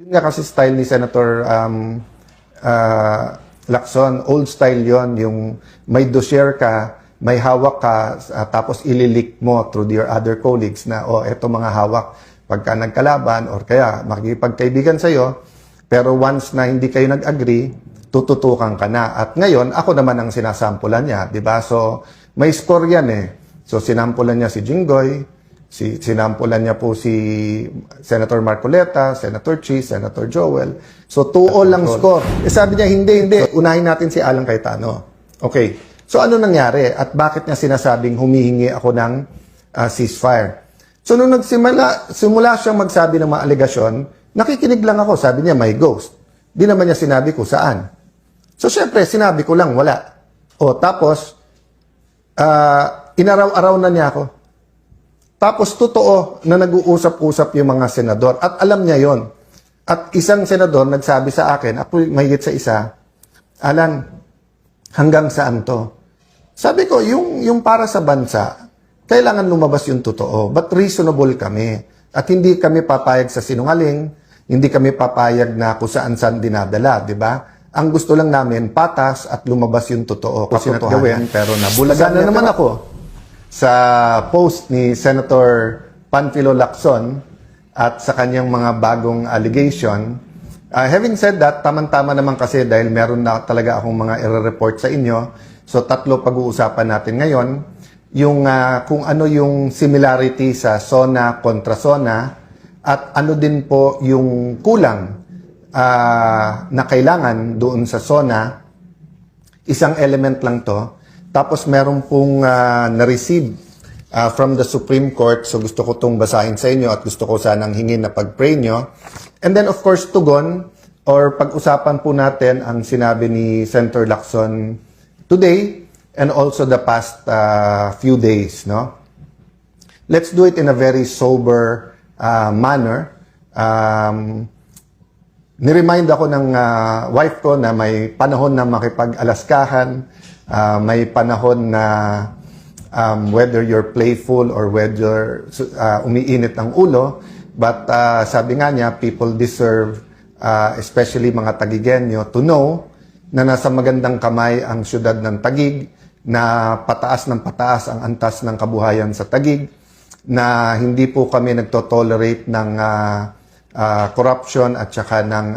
Yun nga kasi style ni Senator Lacson, old style yon, yung may dossier ka, may hawak ka, tapos ililik mo through your other colleagues na, oh, eto mga hawak pagka nagkalaban or kaya makikipagkaibigan sa'yo, pero once na hindi kayo nag-agree, tututukan ka na. At ngayon, ako naman ang sinasampulan niya, di ba? So, may score yan eh. So, sinampulan niya si Jinggoy, sinampulan niya po si Senator Marcoleta, Senator Chis, Senator Joel. So, 2-all lang score. Eh, sabi niya, hindi. So, unahin natin si Alan Cayetano. Okay. So, ano nangyari? At bakit niya sinasabing humihingi ako ng ceasefire? So, nung simula siyang magsabi ng mga alegasyon, nakikinig lang ako. Sabi niya, may ghost. Di naman niya sinabi ko saan. So, syempre, sinabi ko lang, wala. O, tapos, inaraw-araw na niya ako. Tapos, totoo na nag-uusap-usap yung mga senador. At alam niya yon. At isang senador nagsabi sa akin, ako mahigit sa isa, Alan, hanggang saan to? Sabi ko, yung para sa bansa, kailangan lumabas yung totoo. But reasonable kami. At hindi kami papayag sa sinungaling, hindi kami papayag na kung saan-saan dinadala, di ba? Ang gusto lang namin, patas at lumabas yung totoo. Kasi gawin, pero nabulagan na naman ako sa post ni Senator Panfilo Lacson at sa kanyang mga bagong allegation. Having said that, tamang-tama naman kasi dahil meron na talaga akong mga i-report sa inyo. So, 3 pag-uusapan natin ngayon. Yung kung ano yung similarity sa SONA kontra SONA at ano din po yung kulang na kailangan doon sa SONA. Isang element lang to. Tapos meron pong na-receive from the Supreme Court. So gusto ko itong basahin sa inyo at gusto ko sanang hingin na pag-pray nyo. And then of course, tugon or pag-usapan po natin ang sinabi ni Senator Lacson today and also the past few days. No? Let's do it in a very sober manner. Niremind ako ng wife ko na may panahon na makipag-alaskahan. May panahon na whether you're playful or whether umiinit ang ulo, but sabi nga niya, people deserve, especially mga Tagigenyo, to know na nasa magandang kamay ang syudad ng Taguig, na pataas ng pataas ang antas ng kabuhayan sa Taguig, na hindi po kami nagtotolerate ng corruption at saka ng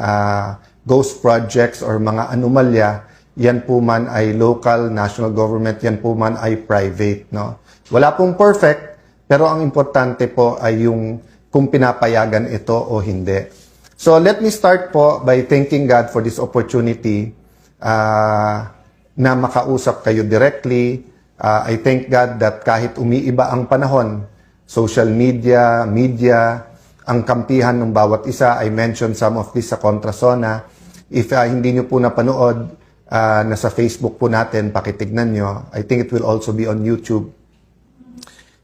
ghost projects or mga anomalya. Yan po man ay local, national government, yan po man ay private. No? Wala pong perfect, pero ang importante po ay yung kung pinapayagan ito o hindi. So let me start po by thanking God for this opportunity na makausap kayo directly. I thank God that kahit umiiba ang panahon, social media, ang kampihan ng bawat isa, I mentioned some of this sa Kontra SONA. If hindi nyo po napanood, nasa Facebook po natin, pakitignan nyo. I think it will also be on YouTube.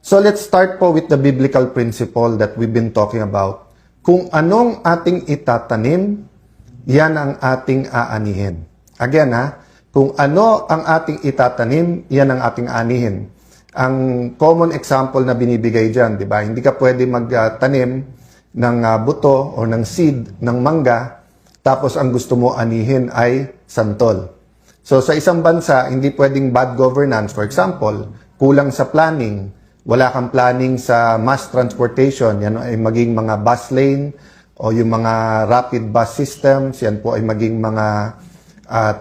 So let's start po with the biblical principle that we've been talking about. Kung anong ating itatanim, yan ang ating aanihin. Again kung ano ang ating itatanim, yan ang ating aanihin. Ang common example na binibigay dyan, di ba? Hindi ka pwede magtanim ng buto o ng seed ng mangga, tapos ang gusto mo anihin ay santol. So sa isang bansa, hindi pwedeng bad governance. For example, kulang sa planning, wala kang planning sa mass transportation, yan ay maging mga bus lane o yung mga rapid bus systems, yan po ay maging mga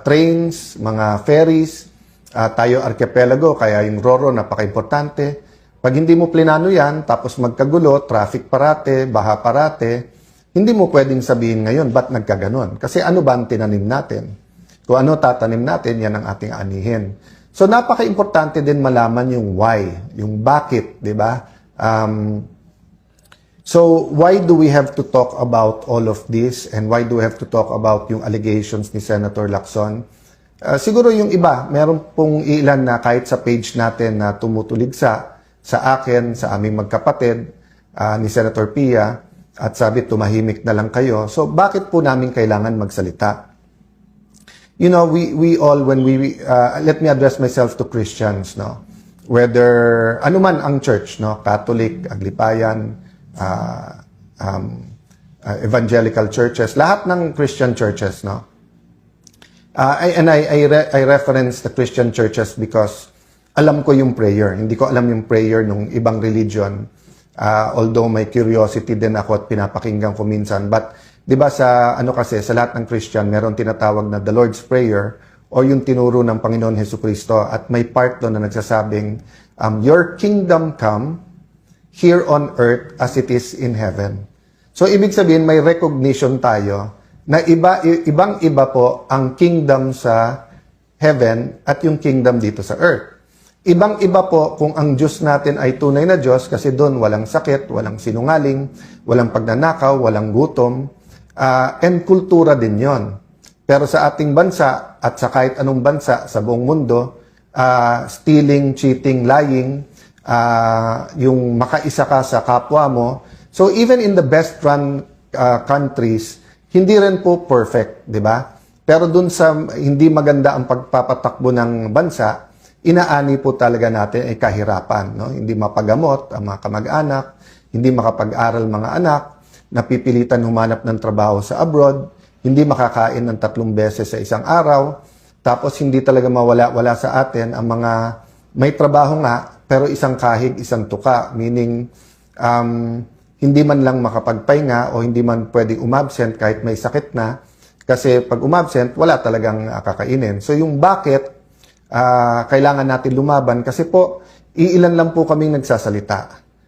trains, mga ferries, tayo archipelago, kaya yung RoRo napaka-importante. Pag hindi mo plinano yan, tapos magkagulo, traffic parate, baha parate, hindi mo pwedeng sabihin ngayon, ba't nagkaganon? Kasi ano ba ang tinanim natin? Kung ano tatanim natin, yan ang ating anihin. So, napaka-importante din malaman yung why, yung bakit, di ba? So, why do we have to talk about all of this? And why do we have to talk about yung allegations ni Senator Lacson? Siguro yung iba, meron pong ilan na kahit sa page natin na tumutulig sa akin, sa aming magkapatid, ni Senator Pia, at sabi, tumahimik na lang kayo. So, bakit po namin kailangan magsalita? You know, we all, when let me address myself to Christians, no? Whether, anuman ang church, no? Catholic, Aglipayan, evangelical churches, lahat ng Christian churches, no? I reference the Christian churches because alam ko yung prayer. Hindi ko alam yung prayer ng ibang religion. Although may curiosity din ako at pinapakinggan ko minsan. But, di ba sa lahat ng Christian, meron tinatawag na the Lord's Prayer o yung tinuro ng Panginoon Jesucristo. At may part doon na nagsasabing, your kingdom come here on earth as it is in heaven. So, ibig sabihin, may recognition tayo na ibang-iba po ang kingdom sa heaven at yung kingdom dito sa earth. Ibang-iba po kung ang Diyos natin ay tunay na Diyos kasi doon walang sakit, walang sinungaling, walang pagnanakaw, walang gutom, and kultura din yon. Pero sa ating bansa at sa kahit anong bansa sa buong mundo, stealing, cheating, lying, yung makaisa ka sa kapwa mo. So even in the best run countries, hindi rin po perfect, di ba? Pero dun sa hindi maganda ang pagpapatakbo ng bansa, inaani po talaga natin ay kahirapan, no? Hindi mapagamot ang mga kamag-anak, hindi makapag-aral mga anak, napipilitan humanap ng trabaho sa abroad, hindi makakain ng 3 beses sa isang araw, tapos hindi talaga mawala-wala sa atin ang mga may trabaho nga, pero isang kahig, isang tuka, meaning hindi man lang makapagpahinga o hindi man pwedeng umabsent kahit may sakit na, kasi pag umabsent, wala talagang kakainin. So yung bakit kailangan natin lumaban, kasi po, iilan lang po kaming nagsasalita.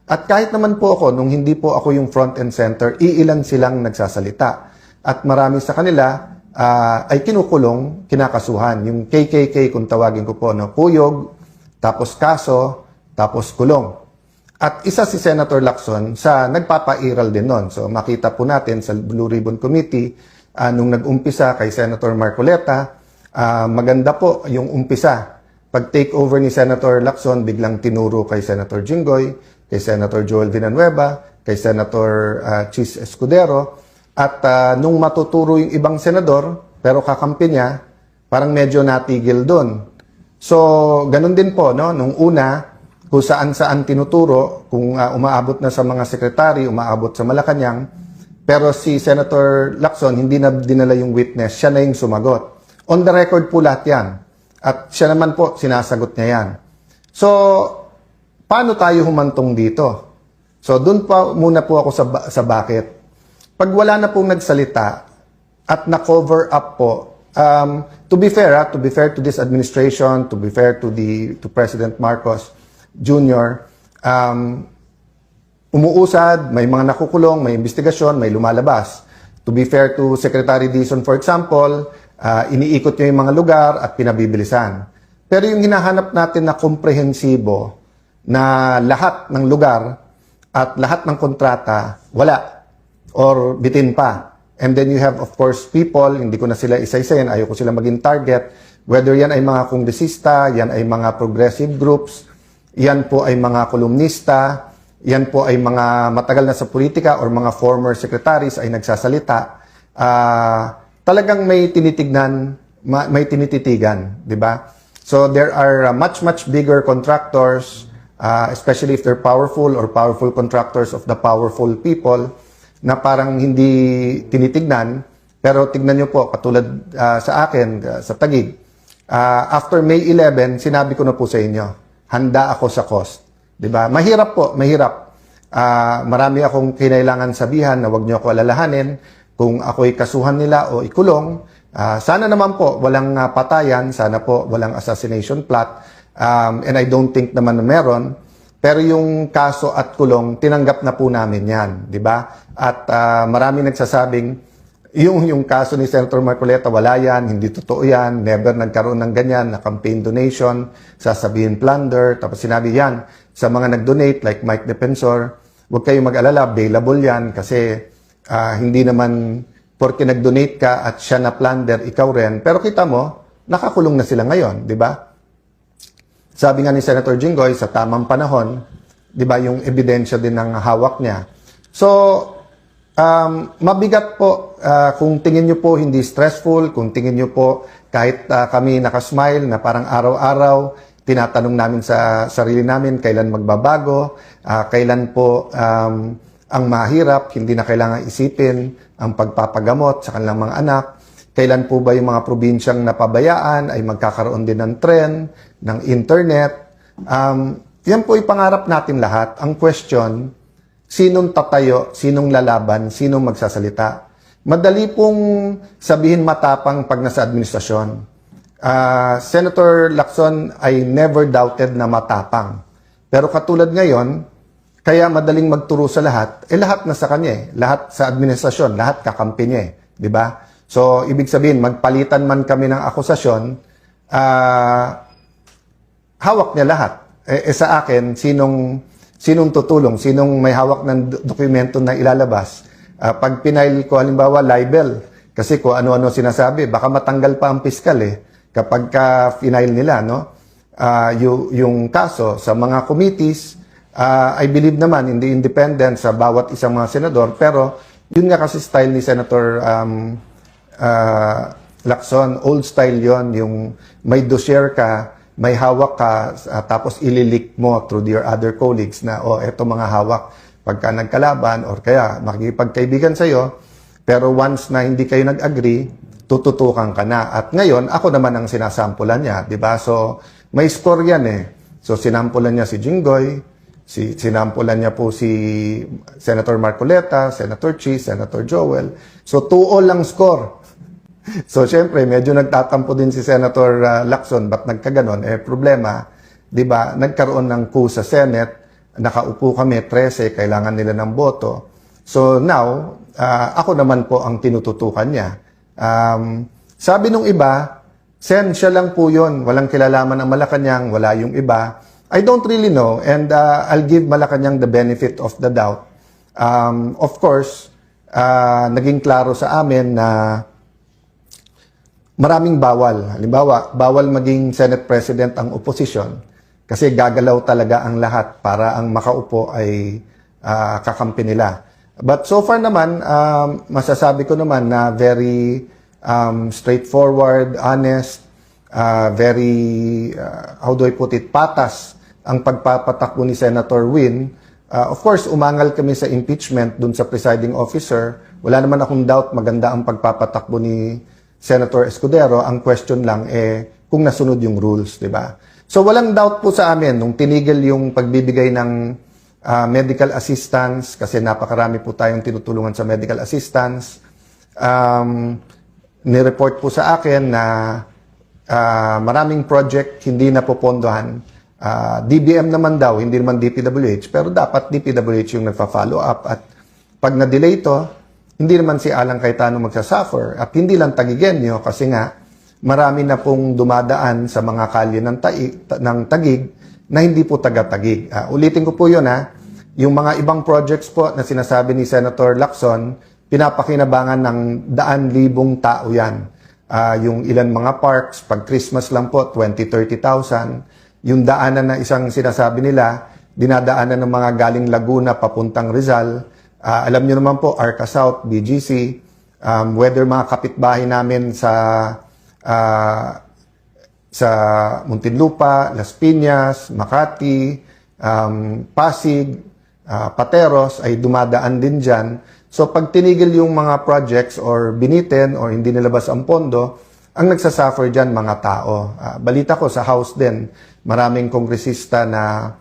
At kahit naman po ako, nung hindi po ako yung front and center, iilan silang nagsasalita. At marami sa kanila ay kinukulong, kinakasuhan. Yung KKK, kung tawagin ko po, no, kuyog, tapos kaso, tapos kulong. At isa si Senator Lacson sa nagpapairal din nun. So makita po natin sa Blue Ribbon Committee, nung nag-umpisa kay Senator Marcoleta, maganda po yung umpisa. Pag take over ni Senator Lacson, biglang tinuro kay Senator Jinggoy, kay Senator Joel Villanueva, kay Senator Chis Escudero. At nung matuturo yung ibang senador, pero kakampi niya, parang medyo natigil doon. So, ganun din po, no? Nung una, kung saan-saan tinuturo, kung umaabot na sa mga sekretary, umaabot sa Malacanang, pero si Senator Lacson, hindi na dinala yung witness, siya na yung sumagot. On the record po lahat yan. At siya naman po, sinasagot niya yan. So, paano tayo humantong dito? So, dun pa muna po ako sa bakit. Pag wala na pong nagsalita at na-cover up po, to be fair to this administration, to be fair to President Marcos Jr., umuusad, may mga nakukulong, may investigasyon, may lumalabas. To be fair to Secretary Dizon, for example, iniikot niya yung mga lugar at pinabibilisan. Pero yung hinahanap natin na komprehensibo na lahat ng lugar at lahat ng kontrata, wala. Or bitin pa. And then you have, of course, people, hindi ko na sila isa-isayin, ayoko sila maging target, whether yan ay mga kongresista, yan ay mga progressive groups, yan po ay mga kolumnista, yan po ay mga matagal na sa politika or mga former secretaries ay nagsasalita. Talagang may tinitignan, may tinititigan, di ba? So there are much bigger contractors, especially if they're powerful or powerful contractors of the powerful people, na parang hindi tinitignan. Pero tignan nyo po, katulad sa akin, sa Taguig, after May 11, sinabi ko na po sa inyo, handa ako sa cost. Diba? Mahirap po, mahirap. Marami akong kinailangan sabihan na wag nyo ako alalahanin kung ako'y kasuhan nila o ikulong. Sana naman po walang patayan, sana po walang assassination plot, and I don't think naman na meron. Pero yung kaso at kulong, tinanggap na po namin yan, di ba? At marami nagsasabing, yung kaso ni Senator Marcoleta, wala yan, hindi totoo yan, never nagkaroon ng ganyan, na campaign donation, sasabihin plunder, tapos sinabi yan, sa mga nag-donate, like Mike Defensor, huwag kayong mag-alala, bailable yan, kasi hindi naman, porque nag-donate ka at siya na plunder, ikaw rin. Pero kita mo, nakakulong na sila ngayon, di ba? Sabi nga ni Senator Jinggoy, sa tamang panahon, di ba, yung ebidensya din ng hawak niya. So, mabigat po kung tingin nyo po hindi stressful, kung tingin nyo po kahit kami nakasmile na parang araw-araw, tinatanong namin sa sarili namin kailan magbabago, kailan po ang mahirap, hindi na kailangan isipin ang pagpapagamot sa kanilang mga anak. Kailan po ba yung mga probinsyang napabayaan ay magkakaroon din ng tren, ng internet. Yan po ipangarap natin lahat. Ang question, sinong tatayo, sinong lalaban, sinong magsasalita. Madali pong sabihin matapang pag nasa administrasyon. Senator Lacson ay never doubted na matapang. Pero katulad ngayon, kaya madaling magturo sa lahat, lahat na sa kanya eh. Lahat sa administrasyon, lahat kakampi niya eh. Di ba? So, ibig sabihin, magpalitan man kami ng akusasyon, hawak niya lahat. Sa akin, sinong tutulong, sinong may hawak ng dokumento na ilalabas. Pag pinail ko, halimbawa, libel, kasi kung ano-ano sinasabi, baka matanggal pa ang piskal eh, kapag ka-final nila, no? Yung kaso sa mga committees, I believe naman in the independence sa bawat isang mga senador, pero yun nga kasi style ni Senator Lacson, old style yon, yung may dossier ka, may hawak ka, tapos ililik mo through your other colleagues na, eto mga hawak pagka nagkalaban or kaya makikipagkaibigan sa'yo, pero once na hindi kayo nag-agree, tututukan ka na. At ngayon, ako naman ang sinasampulan niya, di ba? So, may score yan eh. So, sinampulan niya si Jinggoy, sinampulan niya po si Senator Marcoleta, Senator Chi, Senator Joel. So, 2-all lang score. So, syempre, medyo nagtatampo din si Senator Lacson. Ba't nagkaganon? Problema, di ba, nagkaroon ng coup sa Senate, nakaupo kami, 13, kailangan nila ng boto. So, now, ako naman po ang tinututukan niya. Sabi nung iba, Sen, siya lang po yun. Walang kilalaman ang Malacanang, wala yung iba. I don't really know, and I'll give Malacanang the benefit of the doubt. Of course, naging klaro sa amin na maraming bawal. Halimbawa, bawal maging Senate President ang opposition kasi gagalaw talaga ang lahat para ang makaupo ay kakampi nila. But so far naman, masasabi ko naman na very straightforward, honest, very, how do I put it, patas ang pagpapatakbo ni Senator Win. Of course, umangal kami sa impeachment dun sa presiding officer. Wala naman akong doubt maganda ang pagpapatakbo ni Senator Escudero. Ang question lang kung nasunod yung rules, di ba? So walang doubt po sa amin nung tinigil yung pagbibigay ng medical assistance kasi napakarami po tayong tinutulungan sa medical assistance. Nireport po sa akin na maraming project hindi napopondohan. DBM naman daw, hindi naman DPWH, pero dapat DPWH yung nagfa-follow up. At pag na-delay ito, hindi naman si Alan Cayetano magsasuffer. At hindi lang Tagigenyo kasi nga marami na pong dumadaan sa mga kalye ng Taguig na hindi po taga-Taguig. Ulitin ko po yun yung mga ibang projects po na sinasabi ni Senator Lacson, pinapakinabangan ng 100,000 tao yan. Yung ilan mga parks, pag Christmas lang po, 20,000-30,000. Yung daanan na isang sinasabi nila, dinadaanan ng mga galing Laguna papuntang Rizal. Alam nyo naman po, Arca South, BGC, whether mga kapitbahay namin sa Muntinlupa, Las Piñas, Makati, Pasig, Pateros ay dumadaan din dyan. So pag tinigil yung mga projects or binitin or hindi nilabas ang pondo, ang nagsasuffer dyan mga tao. Balita ko sa House din, maraming kongresista na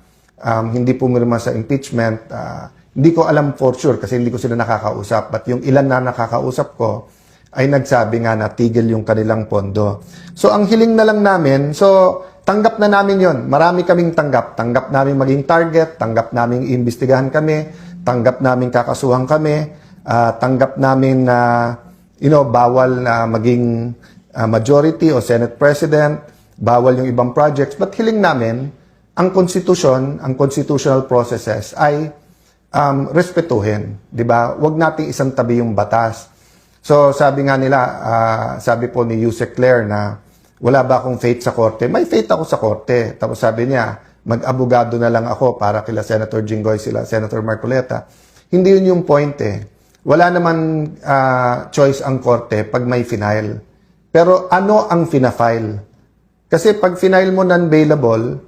hindi pumirma sa impeachment. Hindi ko alam for sure kasi hindi ko sila nakakausap. But yung ilan na nakakausap ko ay nagsabi nga na tigil yung kanilang pondo. So ang hiling na lang namin, so tanggap na namin yon. Marami kaming tanggap. Tanggap namin maging target, tanggap namin iimbestigahan kami, tanggap namin kakasuhan kami, tanggap namin na bawal na maging majority o Senate President, bawal yung ibang projects. But hiling namin, ang konstitusyon, ang constitutional processes ay respetuhin, di ba? Huwag nating isang tabi yung batas. So, sabi nga nila, sabi po ni Yusek Claire na wala ba akong faith sa korte? May faith ako sa korte. Tapos sabi niya, mag-abogado na lang ako para kila Senator Jinggoy, sila Senator Marcoleta. Hindi yun yung point eh. Wala naman choice ang korte pag may final. Pero ano ang fina-file? Kasi pag final mo non-bailable,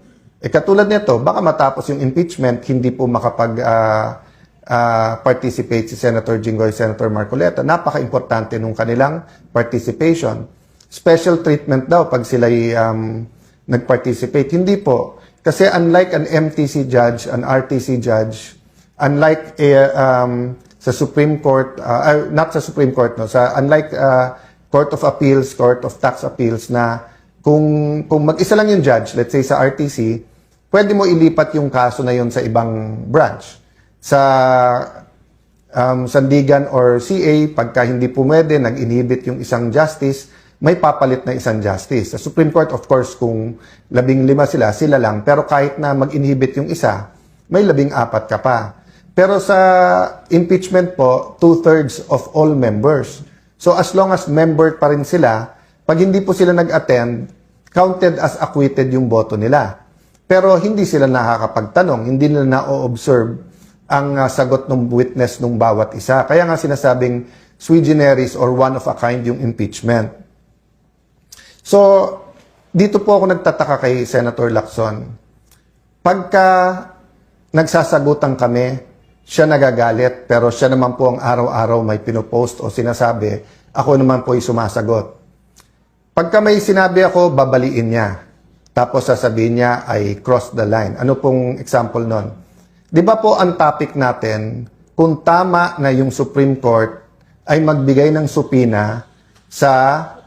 katulad nito, baka matapos yung impeachment, hindi po participate si Senator Jinggoy, Senator Marcoleta. Napaka-importante nung kanilang participation. Special treatment daw pag sila'y nag-participate. Hindi po. Kasi unlike an MTC judge, an RTC judge, unlike sa Supreme Court, not sa Supreme Court, no, unlike Court of Appeals, Court of Tax Appeals na kung mag-isa lang yung judge, let's say sa RTC, pwede mo ilipat yung kaso na yun sa ibang branch. Sa Sandigan or CA, pagka hindi pumwede, nag-inhibit yung isang justice, may papalit na isang justice. Sa Supreme Court, of course, kung 15 sila lang. Pero kahit na mag-inhibit yung isa, may 14 ka pa. Pero sa impeachment po, 2/3 of all members. So as long as member pa rin sila, pag hindi po sila nag-attend, counted as acquitted yung boto nila. Pero hindi sila nakakapagtanong, hindi nila na-observe ang sagot ng witness ng bawat isa. Kaya nga sinasabing sui generis or one of a kind yung impeachment. So, dito po ako nagtataka kay Senator Lacson. Pagka nagsasagutan kami, siya nagagalit, pero siya naman po ang araw-araw may pinopost o sinasabi, ako naman po ay sumasagot. Pagka may sinabi ako, babaliin niya. Tapos sasabihin niya ay cross the line. Ano pong example nun? Di ba po ang topic natin, kung tama na yung Supreme Court ay magbigay ng supina sa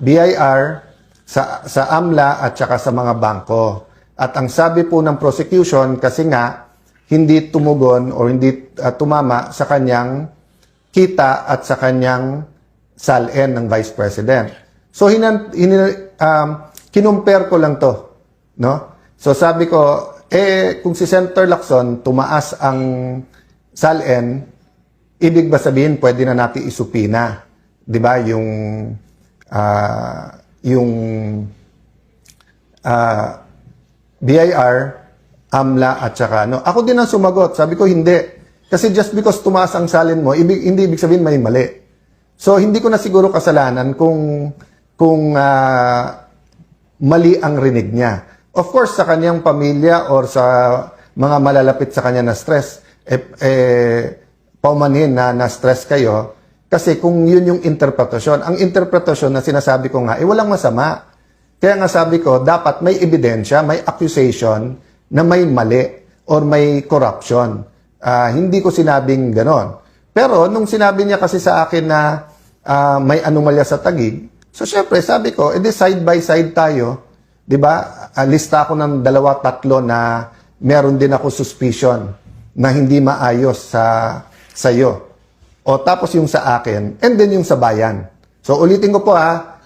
BIR, sa AMLA at saka sa mga bangko. At ang sabi po ng prosecution, kasi nga, hindi tumugon o hindi tumama sa kanyang kita at sa kanyang SALN ng Vice President. So, kinumpare ko lang to. No? So, sabi ko, kung si Senator Lacson tumaas ang SALN, ibig ba sabihin pwede na natin isupina? 'Di ba? Yung BIR, AMLA at saka ako din ang sumagot. Sabi ko hindi. Kasi just because tumaas ang SALN mo, hindi ibig sabihin may mali. So hindi ko na siguro kasalanan kung mali ang rinig niya. Of course, sa kanyang pamilya or sa mga malalapit sa kanya na stress, paumanhin na stress kayo. Kasi kung yun yung interpretasyon, ang interpretasyon na sinasabi ko nga, walang masama. Kaya nga sabi ko, dapat may ebidensya, may accusation na may mali or may corruption. Hindi ko sinabing ganon. Pero nung sinabi niya kasi sa akin na may anomalya sa Taguig, so syempre sabi ko, edi side by side tayo. 'Di ba? Lista ako ng 2-3 na meron din ako suspicion na hindi maayos sa iyo. O tapos yung sa akin, and then yung sa bayan. So ulitin ko po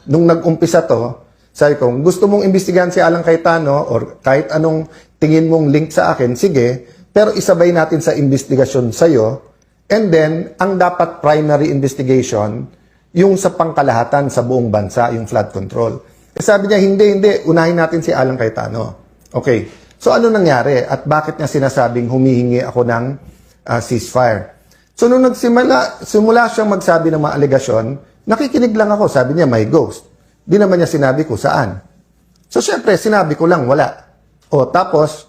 nung nag-umpisa to, sabi ko, gusto mong imbestigahan si Alan Cayetano or kahit anong tingin mong link sa akin, sige, pero isabay natin sa investigasyon sa iyo. And then, ang dapat primary investigation, yung sa pangkalahatan sa buong bansa, yung flood control. Sabi niya, hindi, unahin natin si Alan Cayetano. Okay, so ano nangyari at bakit niya sinasabing humihingi ako ng ceasefire? So nung simula siyang magsabi ng mga alegasyon, nakikinig lang ako, sabi niya may ghost. Di naman niya sinabi ko saan. So syempre, sinabi ko lang, wala. O tapos,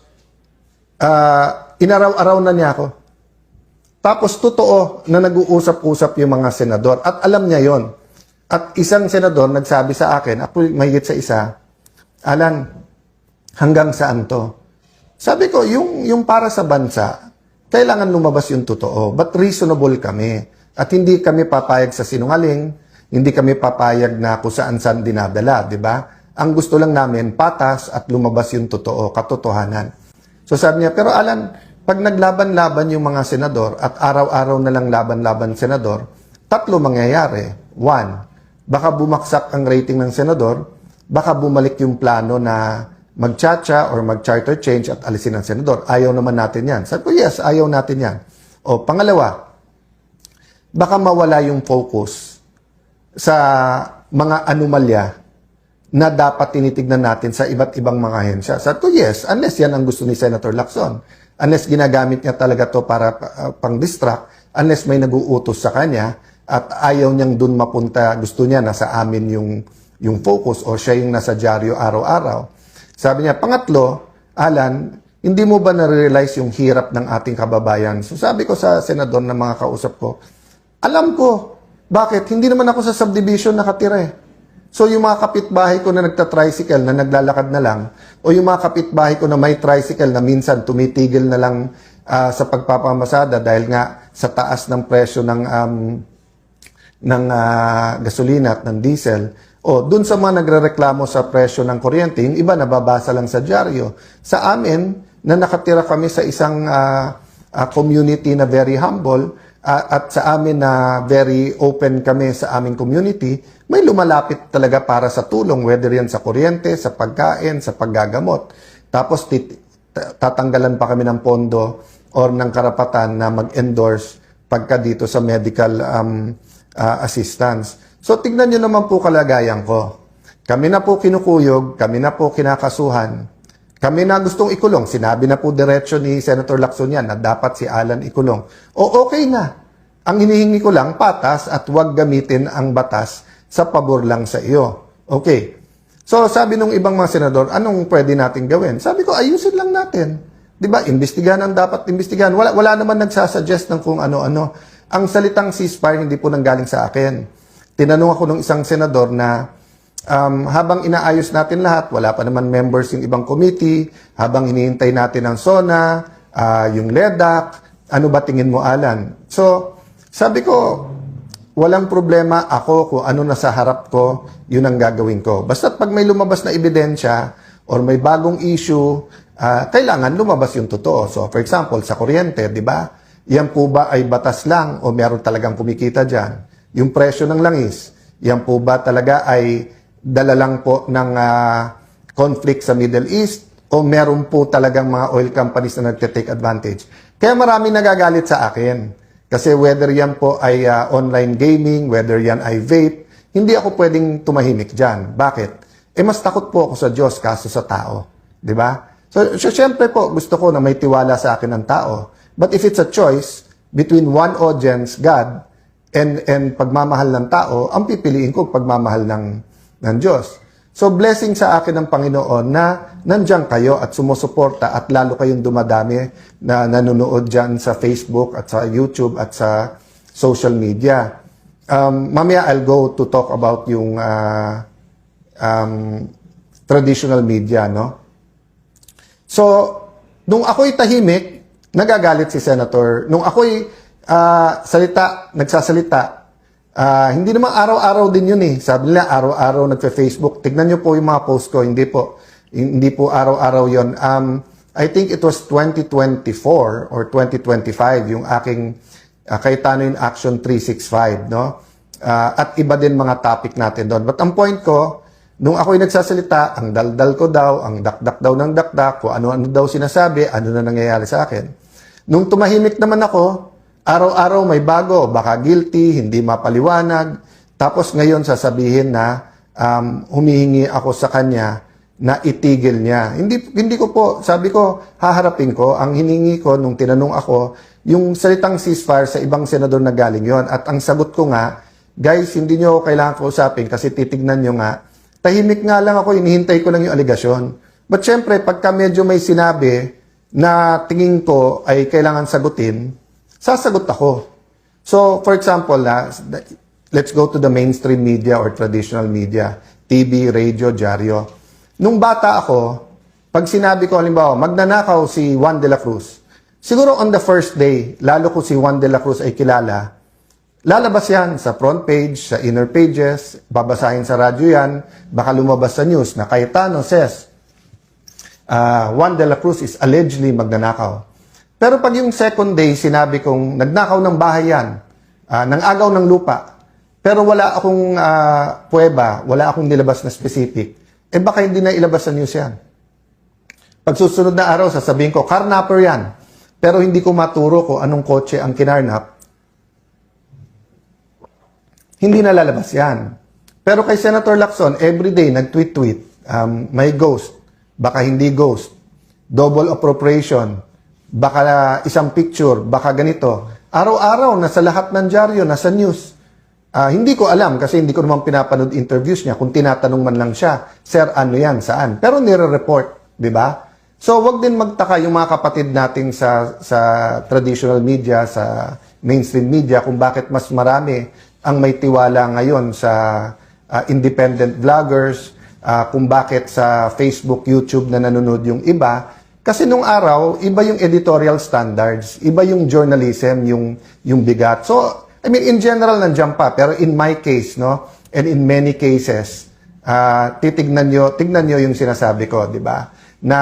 inaraw-araw na niya ako. Tapos totoo na nag-uusap-usap yung mga senador at alam niya yon. At isang senador nagsabi sa akin, ako mahigit sa isa, Alan, hanggang saan to? Sabi ko, yung para sa bansa, kailangan lumabas yung totoo. But reasonable kami. At hindi kami papayag sa sinungaling, hindi kami papayag na kung saan-saan dinadala, di ba? Ang gusto lang namin, patas at lumabas yung totoo, katotohanan. So sabi niya, pero Alan, pag naglaban-laban yung mga senador at araw-araw na lang laban-laban senador, 3 mangyayari. 1, baka bumaksak ang rating ng senador, baka bumalik yung plano na mag-chacha or mag-charter change at alisin ang senador. Ayaw naman natin yan. Sabi ko, yes, ayaw natin yan. O, pangalawa, baka mawala yung focus sa mga anomalya na dapat tinitignan natin sa iba't ibang mga ahensya. Sabi ko, yes, unless yan ang gusto ni Senator Lacson. Unless ginagamit niya talaga to para pang-distract, unless may nag-uutos sa kanya, at ayaw niyang dun mapunta, gusto niya nasa amin yung focus o siya yung nasa dyaryo araw-araw. Sabi niya, pangatlo, Alan, hindi mo ba na-realize yung hirap ng ating kababayan? So sabi ko sa senador na mga kausap ko, alam ko, bakit? Hindi naman ako sa subdivision nakatira eh. So yung mga kapitbahay ko na nagta-tricycle na naglalakad na lang, o yung mga kapitbahay ko na may tricycle na minsan tumitigil na lang sa pagpapamasada dahil nga sa taas ng presyo ng gasolina at ng diesel, o dun sa mga nagrereklamo sa presyo ng kuryente, yung iba nababasa lang sa dyaryo. Sa amin, na nakatira kami sa isang community na very humble, at sa amin na very open kami sa aming community, may lumalapit talaga para sa tulong, whether yan sa kuryente, sa pagkain, sa paggagamot. Tapos tatanggalan pa kami ng pondo or ng karapatan na mag-endorse pagka dito sa medical assistance. So tignan nyo naman po kalagayan ko. Kami na po kinukuyog, kami na po kinakasuhan, kami na gustong ikulong. Sinabi na po diretso ni Senator Lacson yan na dapat si Alan ikulong. O okay na. Ang hinihingi ko lang, patas at huwag gamitin ang batas sa pabor lang sa iyo. Okay. So sabi nung ibang mga senador, anong pwede natin gawin? Sabi ko, ayusin lang natin. Diba? Imbestigahan ang dapat imbestigahan. Wala naman nagsasuggest ng kung ano-ano. Ang salitang ceasefire hindi po nanggaling sa akin. Tinanong ako ng isang senador na habang inaayos natin lahat, wala pa naman members yung ibang committee, habang hinihintay natin ang SONA, yung LEDAC, ano ba tingin mo, Alan? So, sabi ko, walang problema ako kung ano nasa harap ko, yun ang gagawin ko. Basta't pag may lumabas na ebidensya or may bagong issue, kailangan lumabas yung totoo. So, for example, sa kuryente, di ba? Yan po ba ay batas lang o meron talagang kumikita dyan? Yung presyo ng langis, yan po ba talaga ay dala lang po ng conflict sa Middle East o meron po talagang mga oil companies na nagte-take advantage? Kaya marami nagagalit sa akin. Kasi whether yan po ay online gaming, whether yan ay vape, hindi ako pwedeng tumahimik dyan. Bakit? Mas takot po ako sa Diyos kaso sa tao. Di ba? So syempre po, gusto ko na may tiwala sa akin ng tao. But if it's a choice between one audience, God, and pagmamahal ng tao, ang pipiliin ko pagmamahal ng Diyos. So blessing sa akin ng Panginoon na nandiyan kayo at sumusuporta at lalo kayong dumadami na nanonood dyan sa Facebook at sa YouTube at sa social media. Mamaya I'll go to talk about yung traditional media, no? So, nung ako'y tahimik, nagagalit si Senator. Nung ako'y nagsasalita, hindi naman araw-araw din yun eh. Sabi nila, araw-araw nagfe-Facebook. Tignan nyo po yung mga post ko. Hindi po araw-araw yun. I think it was 2024 or 2025 yung aking Cayetano in Action 365, no? At iba din mga topic natin doon. But ang point ko, nung ako'y nagsasalita, ang daldal ko daw, ang dakdak daw ng dakdak, kung ano-ano daw sinasabi, ano na nangyayari sa akin. Nung tumahimik naman ako, araw-araw may bago, baka guilty, hindi mapaliwanag. Tapos ngayon sasabihin na humihingi ako sa kanya na itigil niya. Hindi ko po, sabi ko, haharapin ko. Ang hiningi ko nung tinanong ako, yung salitang ceasefire sa ibang senador na galing yon. At ang sagot ko nga, guys, hindi nyo ako kailangan kausapin kasi titignan nyo nga, tahimik nga lang ako, inihintay ko lang yung aligasyon. But syempre, pagka medyo may sinabi na tingin ko ay kailangan sagutin, sasagot ako. So, for example, let's go to the mainstream media or traditional media, TV, radio, dyaryo. Nung bata ako, pag sinabi ko, halimbawa, magnanakaw si Juan de la Cruz, siguro on the first day, lalo ko si Juan de la Cruz ay kilala, lalabas yan sa front page, sa inner pages, babasahin sa radyo yan, baka lumabas sa news na Cayetano says, Juan de la Cruz is allegedly magnanakaw. Pero pag yung second day, sinabi kong nagnakaw ng bahay yan, ng agaw ng lupa, pero wala akong puweba, wala akong nilabas na specific, baka hindi na ilabas sa news yan. Pag susunod na araw, sasabihin ko, carnapper yan, pero hindi ko maturo kung anong kotse ang kinarnap, hindi na lalabas yan. Pero kay Senator Lacson, everyday nag-tweet-tweet, may ghost, baka hindi ghost, double appropriation, baka isang picture, baka ganito. Araw-araw, nasa lahat ng dyaryo, nasa news. Hindi ko alam kasi hindi ko naman pinapanood interviews niya kung tinatanong man lang siya, Sir, ano yan, saan? Pero nire-report, di ba? So, wag din magtaka yung mga kapatid nating sa traditional media, sa mainstream media, kung bakit mas marami ang may tiwala ngayon sa independent vloggers, kung bakit sa Facebook, YouTube na nanonood yung iba. Kasi nung araw, iba yung editorial standards, iba yung journalism, yung bigat. So, I mean, in general, nandiyan pa. Pero in my case, no, and in many cases, tignan nyo yung sinasabi ko, di ba? Na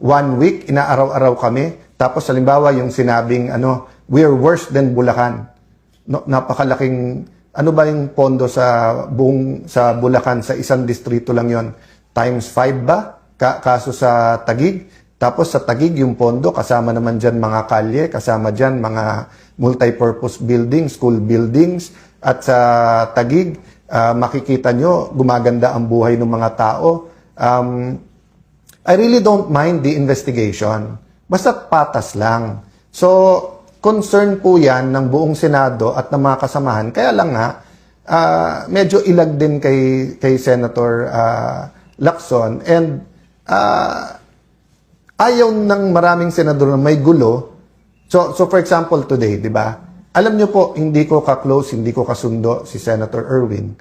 1 week, inaaraw-araw kami. Tapos, halimbawa, yung sinabing, we're worse than Bulacan. No, napakalaking, ano ba yung pondo sa Bulacan, sa isang distrito lang yon, times 5 ba? Kaso sa Taguig. Tapos sa Taguig, yung pondo, kasama naman dyan mga kalye, kasama dyan mga multi-purpose buildings, school buildings. At sa Taguig, makikita nyo, gumaganda ang buhay ng mga tao. I really don't mind the investigation. Basta patas lang. So, concern po yan ng buong Senado at ng mga kasamahan. Kaya lang nga, medyo ilag din kay Senator Lacson. And ayaw ng maraming senador na may gulo. So for example, today, di ba? Alam nyo po, hindi ko ka-close, hindi ko kasundo si Senator Erwin.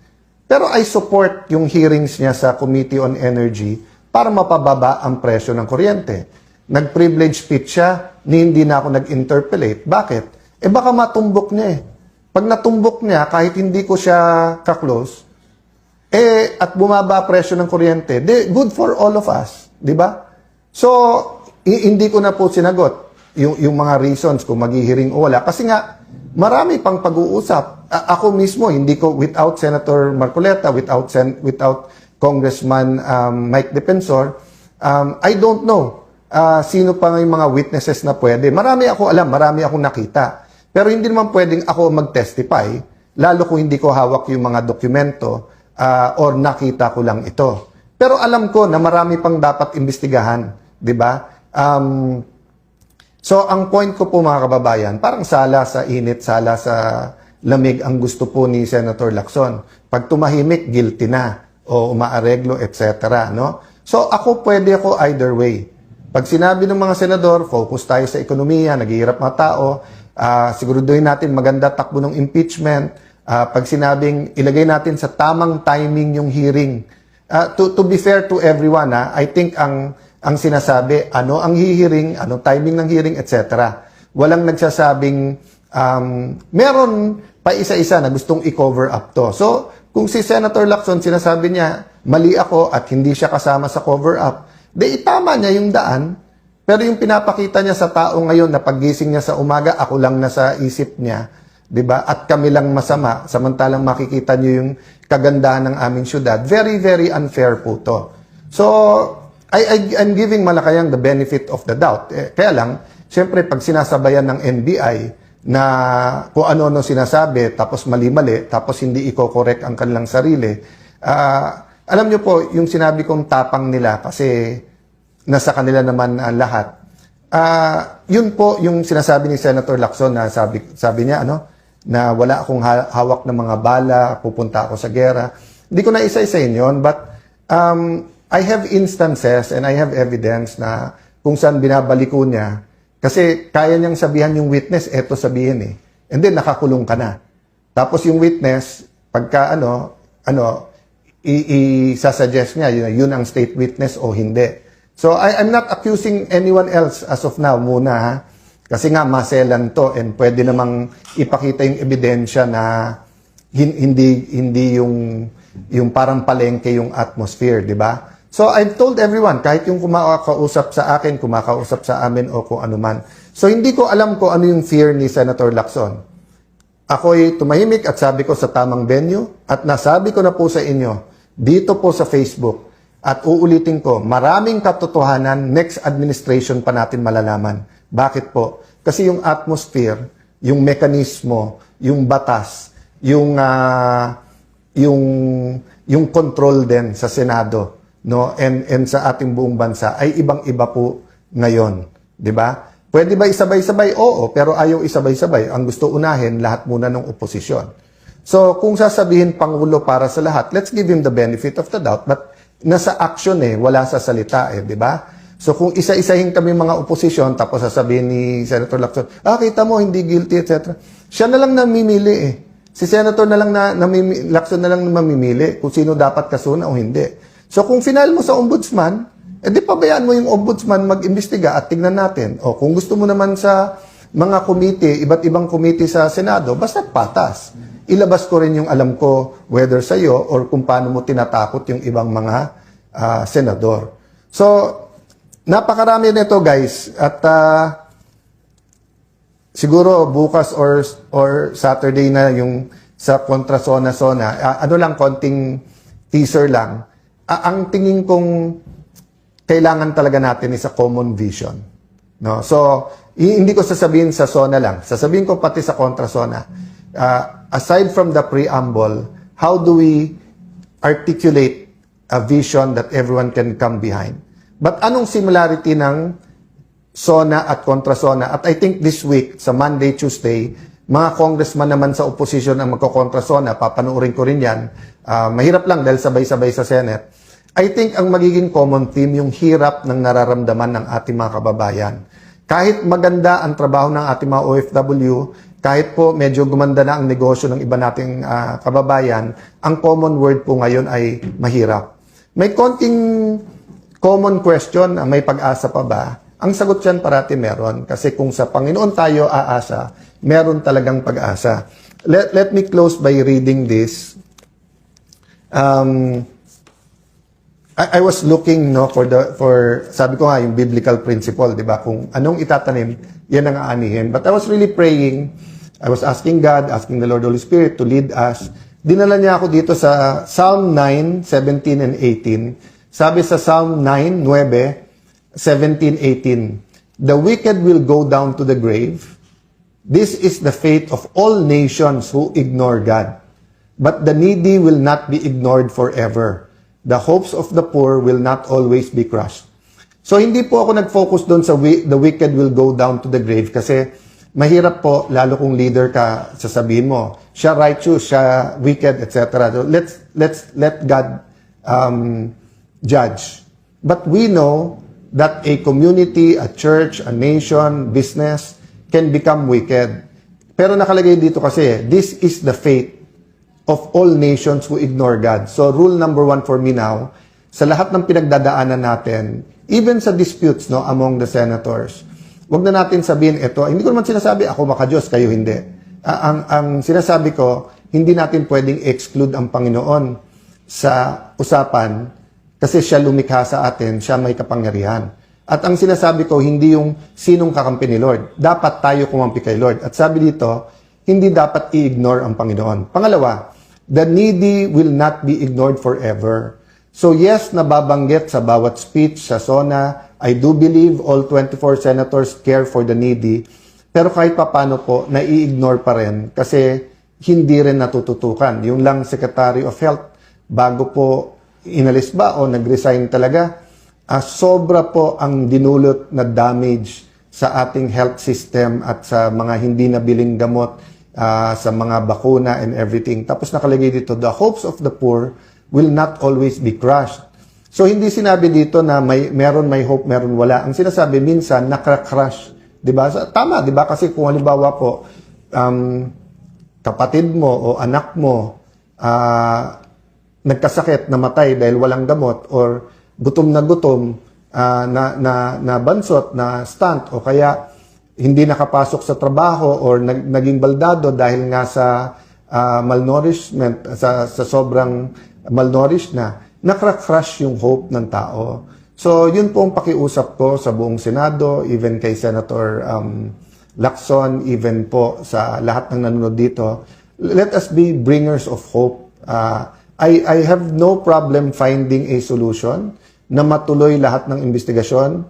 Pero I support yung hearings niya sa Committee on Energy para mapababa ang presyo ng kuryente. Nag-privilege speech siya, hindi na ako nag-interpellate. Bakit? Baka matumbok niya eh. Pag natumbok niya, kahit hindi ko siya ka-close, at bumaba presyo ng kuryente, good for all of us. Di ba? So, hindi ko na po sinagot yung mga reasons kung maghihiring o wala. Kasi nga, marami pang pag-uusap. Ako mismo, hindi ko, without Senator Marcoleta, without Congressman Mike Defensor, I don't know sino pa yung mga witnesses na pwede. Marami ako alam, marami akong nakita. Pero hindi naman pwedeng ako mag-testify, lalo kung hindi ko hawak yung mga dokumento or nakita ko lang ito. Pero alam ko na marami pang dapat imbestigahan, di ba? So, ang point ko po mga kababayan, parang sala sa init, sala sa lamig ang gusto po ni Senator Lacson. Pag tumahimik, guilty na o umaareglo, etc. No? So, pwede ako either way. Pag sinabi ng mga senador, focus tayo sa ekonomiya, naghihirap mga tao, siguraduhin natin maganda takbo ng impeachment. Pag sinabing ilagay natin sa tamang timing yung hearing, to be fair to everyone, I think ang sinasabi, ano ang hihiring, ano timing ng hearing, etc. Walang nagsasabing, meron pa isa-isa na gustong i-cover up to. So, kung si Senator Lacson sinasabi niya, mali ako at hindi siya kasama sa cover up, itama niya yung daan. Pero yung pinapakita niya sa tao ngayon na paggising niya sa umaga, ako lang nasa isip niya, 'di ba? At kami lang masama, samantalang makikita niyo yung kagandahan ng aming syudad. Very, very unfair po to. So, I'm giving Malacanang the benefit of the doubt. Kaya lang, siyempre, pag sinasabayan ng NBI na kung ano-ano sinasabi, tapos mali-mali, tapos hindi i-correct ang kanilang sarili, alam niyo po, yung sinabi kong tapang nila, kasi nasa kanila naman lahat, yun po yung sinasabi ni Senator Lacson na sabi niya, na wala akong hawak ng mga bala, pupunta ako sa gera. Hindi ko na isa-isayin yun, but I have instances and I have evidence na kung saan binabaliko niya, kasi kaya niyang sabihan yung witness, eto sabihin eh. And then nakakulong ka na. Tapos yung witness, pagka isasuggest niya, yun ang state witness o hindi. So I'm not accusing anyone else as of now muna ha. Kasi nga maselan to and pwede namang ipakita yung ebidensya na hindi yung parang palengke yung atmosphere, di ba? So I've told everyone, kahit yung kumakausap sa akin, kumakausap sa amin o kung ano man. So hindi ko alam kung ano yung fear ni Senator Lacson. Ako'y tumahimik at sabi ko sa tamang venue at nasabi ko na po sa inyo dito po sa Facebook at uulitin ko, maraming katotohanan, next administration pa natin malalaman. Bakit po? Kasi yung atmosphere, yung mekanismo, yung batas, yung control din sa Senado, no, and sa ating buong bansa ay ibang-iba po ngayon, 'di ba? Pwede ba isabay-sabay? Oo, pero ayaw isabay-sabay. Ang gusto unahin lahat muna ng oposisyon. So, kung sasabihin pangulo para sa lahat, let's give him the benefit of the doubt, but nasa action wala sa salita 'di ba? So kung isa-isahin kami mga oposisyon, tapos sasabihin ni Senator Lacson, kita mo, hindi guilty, etc. Siya na lang namimili eh. Si Senator na lang Lacson na lang mamimili kung sino dapat kasuna o hindi. So kung final mo sa ombudsman, di pabayaan mo yung ombudsman mag-imbestiga at tignan natin. O kung gusto mo naman sa mga committee, iba't ibang committee sa Senado, basta patas. Ilabas ko rin yung alam ko whether sa'yo or kung paano mo tinatakot yung ibang mga senador. So, napakarami nito guys at siguro bukas or Saturday na yung sa kontra zona-zona. Ano lang, konting teaser lang. Ang tingin kong kailangan talaga natin is a common vision. No? So, hindi ko sasabihin sa zona lang. Sasabihin ko pati sa kontra zona. Aside from the preamble, how do we articulate a vision that everyone can come behind? But anong similarity ng zona at kontra zona? At I think this week, sa Monday, Tuesday, mga congressman naman sa opposition ang magkokontra zona, papanuorin ko rin yan. Mahirap lang dahil sabay-sabay sa Senate. I think ang magiging common theme, yung hirap ng nararamdaman ng ating mga kababayan. Kahit maganda ang trabaho ng ating mga OFW, kahit po medyo gumanda na ang negosyo ng iba nating kababayan, ang common word po ngayon ay mahirap. May konting common question, may pag-asa pa ba? Ang sagot dyan parati meron. Kasi kung sa Panginoon tayo aasa, meron talagang pag-asa. Let me close by reading this. I was looking for sabi ko nga yung biblical principle, 'di ba? Kung anong itatanim, yan ang aanihin. But I was really praying. I was asking God, asking the Lord Holy Spirit to lead us. Dinala niya ako dito sa Psalm 9:17 and 18. Sabi sa Psalm 9:17-18, "The wicked will go down to the grave. This is the fate of all nations who ignore God. But the needy will not be ignored forever. The hopes of the poor will not always be crushed." So hindi po ako nag-focus doon sa the wicked will go down to the grave kasi mahirap po, lalo kung leader ka, sasabihin mo, siya righteous, siya wicked, etc. So let God judge. But we know that a community, a church, a nation, business can become wicked. Pero nakalagay dito kasi, this is the fate of all nations who ignore God. So rule number 1 for me now, sa lahat ng pinagdadaanan natin, even sa disputes among the senators, wag na natin sabihin ito, hindi ko naman sinasabi ako makadiyos, kayo hindi. Ang sinasabi ko, hindi natin pwedeng exclude ang Panginoon sa usapan kasi siya lumikha sa atin, siya may kapangyarihan. At ang sinasabi ko, hindi yung sinong kakampi ni Lord. Dapat tayo kumampi kay Lord. At sabi dito, hindi dapat i-ignore ang Panginoon. Pangalawa, the needy will not be ignored forever. So yes, nababanggit sa bawat speech sa SONA, I do believe all 24 senators care for the needy. Pero kahit papano po, nai-ignore pa rin kasi hindi rin natututukan. Yung lang Secretary of Health, bago po inalis ba o nag-resign talaga, sobra po ang dinulot na damage sa ating health system at sa mga hindi nabiling gamot, sa mga bakuna and everything. Tapos nakalagay dito, the hopes of the poor will not always be crushed. So hindi sinabi dito na may hope, meron wala. Ang sinasabi minsan, nakra-crush. Diba? Tama, diba? Kasi kung halimbawa po, kapatid mo o anak mo, nagkasakit, namatay dahil walang gamot, or gutom na bansot, na stunt, o kaya hindi nakapasok sa trabaho or naging baldado dahil nga sa malnourishment, sa sobrang malnourished na, nakra-crush yung hope ng tao. So, yun po ang pakiusap ko sa buong Senado, even kay Senator Lacson, even po sa lahat ng nanonood dito. Let us be bringers of hope. I have no problem finding a solution na matuloy lahat ng investigasyon.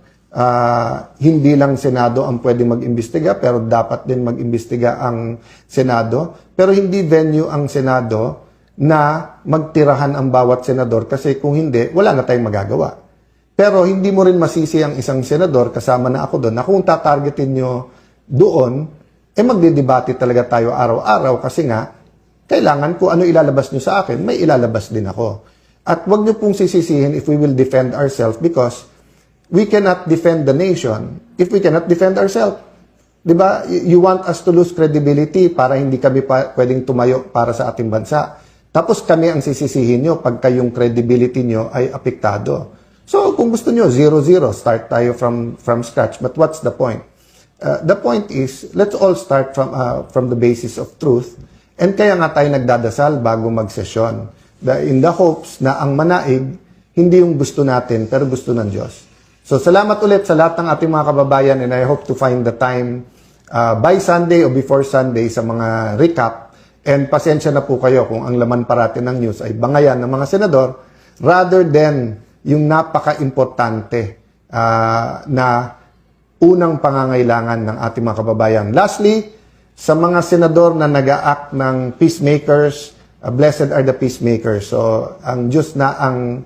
Hindi lang Senado ang pwede mag-imbestiga, pero dapat din mag-imbestiga ang Senado. Pero hindi venue ang Senado na magtirahan ang bawat senador kasi kung hindi, wala na tayong magagawa. Pero hindi mo rin masisi ang isang senador, kasama na ako doon, na kung tatargetin nyo doon, magdidebate talaga tayo araw-araw kasi nga, kailangan kung ano ilalabas nyo sa akin, may ilalabas din ako. At wag nyo pong sisisihin if we will defend ourselves because we cannot defend the nation if we cannot defend ourselves. 'Di ba? You want us to lose credibility para hindi kami pwedeng tumayo para sa ating bansa. Tapos kami ang sisisihin nyo pagka yung credibility nyo ay apektado. So, kung gusto nyo, 0-0, start tayo from scratch. But what's the point? The point is, let's all start from the basis of truth. And kaya nga tayo nagdadasal bago magsesyon. In the hopes na ang manaig, hindi yung gusto natin, pero gusto ng Diyos. So, salamat ulit sa lahat ng ating mga kababayan and I hope to find the time by Sunday o before Sunday sa mga recap. And pasensya na po kayo kung ang laman parati ng news ay bangayan ng mga senador rather than yung napaka-importante na unang pangangailangan ng ating mga kababayan. Lastly, sa mga senador na nag-a-act ng peacemakers, blessed are the peacemakers. So, ang Diyos na ang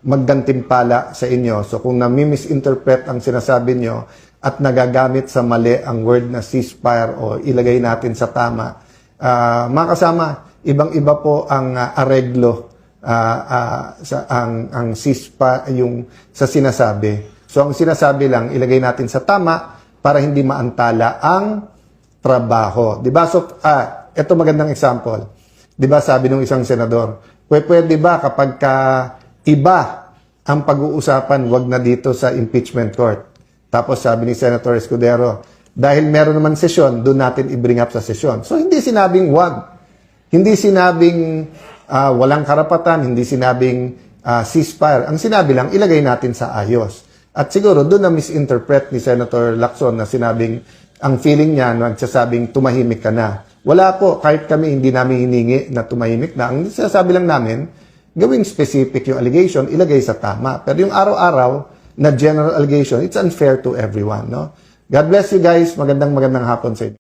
maggantimpala sa inyo. So, kung nami-misinterpret ang sinasabi nyo at nagagamit sa mali ang word na ceasefire o ilagay natin sa tama, mga kasama, ibang-iba po ang areglo ang ceasefire yung sa sinasabi. So, ang sinasabi lang, ilagay natin sa tama para hindi maantala ang trabaho. Diba? So, ito magandang example. Diba sabi ng isang senador, pwede ba kapag iba ang pag-uusapan, wag na dito sa impeachment court. Tapos sabi ni Senator Escudero, dahil meron naman sesyon, doon natin i-bring up sa sesyon. So, hindi sinabing wag. Hindi sinabing walang karapatan, hindi sinabing ceasefire. Ang sinabi lang, ilagay natin sa ayos. At siguro, doon na misinterpret ni Senator Lacson na sinabing, ang feeling niya, nagsasabing tumahimik ka na. Wala po, kahit kami hindi namin hiningi na tumahimik na. Ang sinasabi lang namin, gawing specific yung allegation, ilagay sa tama. Pero yung araw-araw na general allegation, it's unfair to everyone. No? God bless you guys. Magandang hapon sa inyo.